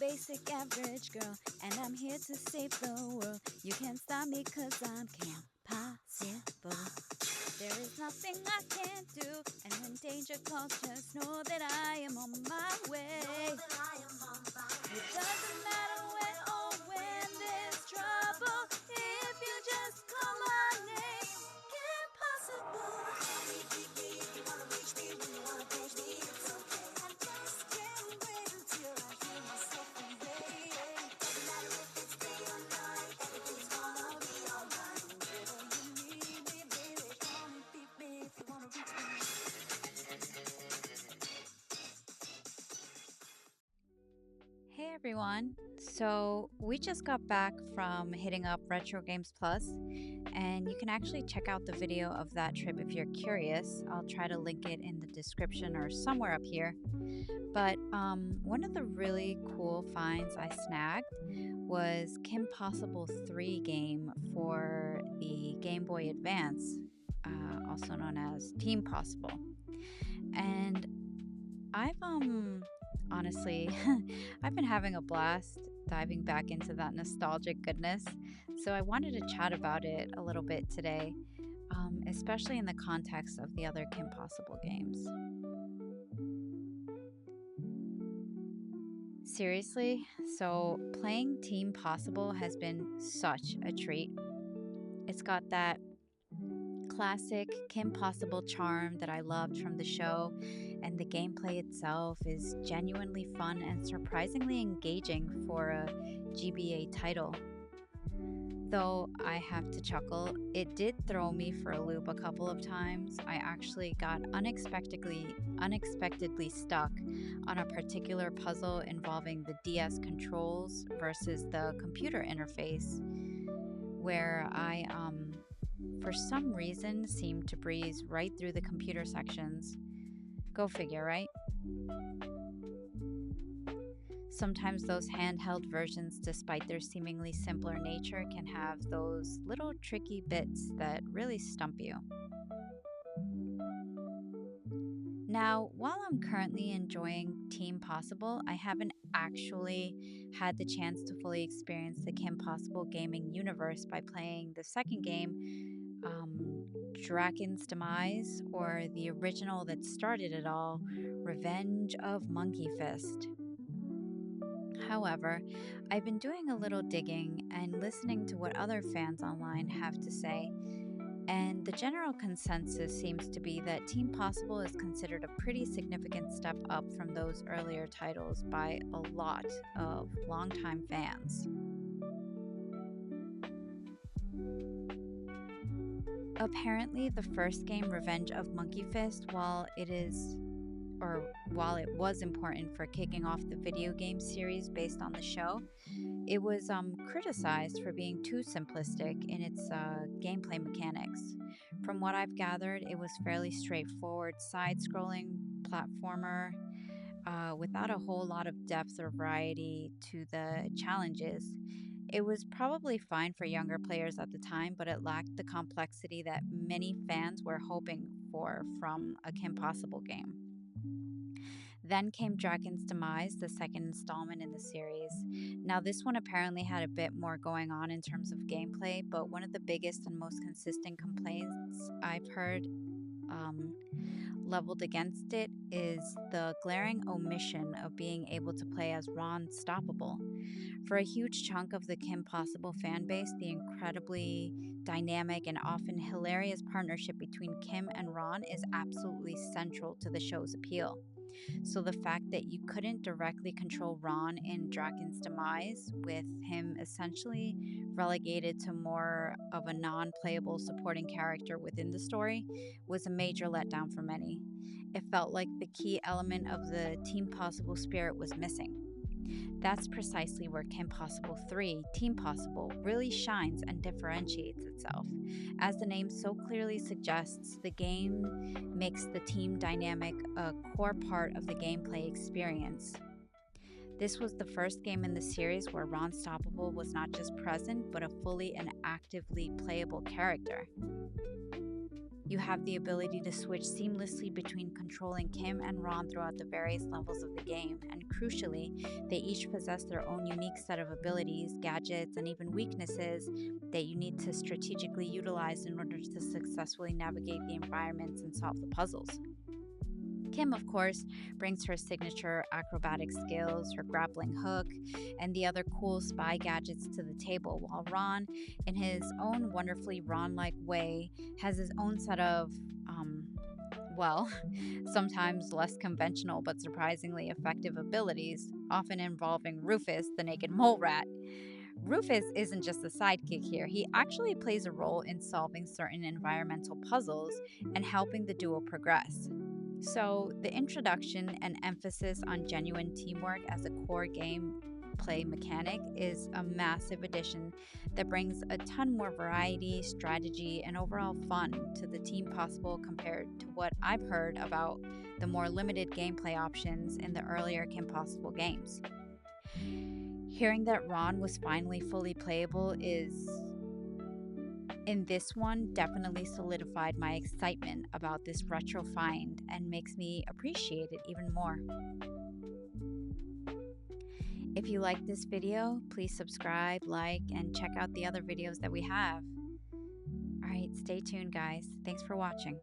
basic average girl, and I'm here to save the world. You can't stop me cause I'm Kim Possible. There is nothing I can't do, and when danger calls, just know that I am on my way. It doesn't matter when or when there's trouble, if you just call my name, Kim Possible. Hey everyone. So, we just got back from hitting up Retro Games Plus, and you can actually check out the video of that trip if you're curious. I'll try to link it in the description or somewhere up here. But one of the really cool finds I snagged was Kim Possible 3 game for the Game Boy Advance, also known as Team Possible. And I've honestly, I've been having a blast diving back into that nostalgic goodness. So I wanted to chat about it a little bit today, especially in the context of the other Kim Possible games. Seriously, so playing Team Possible has been such a treat. It's got that classic Kim Possible charm that I loved from the show, and the gameplay itself is genuinely fun and surprisingly engaging for a GBA title. Though I have to chuckle, it did throw me for a loop a couple of times. I actually got unexpectedly stuck on a particular puzzle involving the DS controls versus the computer interface, where I for some reason seemed to breeze right through the computer sections. Go figure, right? Sometimes those handheld versions, despite their seemingly simpler nature, can have those little tricky bits that really stump you. Now, while I'm currently enjoying Team Possible, I haven't actually had the chance to fully experience the Kim Possible gaming universe by playing the second game, Draken's Demise, or the original that started it all, Revenge of Monkey Fist. However, I've been doing a little digging and listening to what other fans online have to say, and the general consensus seems to be that Team Possible is considered a pretty significant step up from those earlier titles by a lot of longtime fans. Apparently, the first game, Revenge of Monkey Fist, while it was important for kicking off the video game series based on the show, it was criticized for being too simplistic in its gameplay mechanics. From what I've gathered, it was fairly straightforward side-scrolling platformer without a whole lot of depth or variety to the challenges. It was probably fine for younger players at the time, but it lacked the complexity that many fans were hoping for from a Kim Possible game. Then came Draken's Demise, the second installment in the series. Now, this one apparently had a bit more going on in terms of gameplay, but one of the biggest and most consistent complaints I've heard leveled against it is the glaring omission of being able to play as Ron Stoppable. For a huge chunk of the Kim Possible fan base, the incredibly dynamic and often hilarious partnership between Kim and Ron is absolutely central to the show's appeal. So the fact that you couldn't directly control Ron in Draken's Demise, with him essentially relegated to more of a non-playable supporting character within the story, was a major letdown for many. It felt like the key element of the Team Possible spirit was missing. That's precisely where Kim Possible 3, Team Possible, really shines and differentiates itself. As the name so clearly suggests, the game makes the team dynamic a core part of the gameplay experience. This was the first game in the series where Ron Stoppable was not just present, but a fully and actively playable character. You have the ability to switch seamlessly between controlling Kim and Ron throughout the various levels of the game, and crucially, they each possess their own unique set of abilities, gadgets, and even weaknesses that you need to strategically utilize in order to successfully navigate the environments and solve the puzzles. Kim, of course, brings her signature acrobatic skills, her grappling hook, and the other cool spy gadgets to the table, while Ron, in his own wonderfully Ron like way, has his own set of, well, sometimes less conventional but surprisingly effective abilities, often involving Rufus, the naked mole rat. Rufus isn't just a sidekick here, he actually plays a role in solving certain environmental puzzles and helping the duo progress. So, the introduction and emphasis on genuine teamwork as a core gameplay mechanic is a massive addition that brings a ton more variety, strategy, and overall fun to the Team Possible compared to what I've heard about the more limited gameplay options in the earlier Kim Possible games. Hearing that Ron was finally fully playable is in this one definitely solidified my excitement about this retro find and makes me appreciate it even more. If you like this video, please subscribe, like, and check out the other videos that we have. Alright, stay tuned guys. Thanks for watching.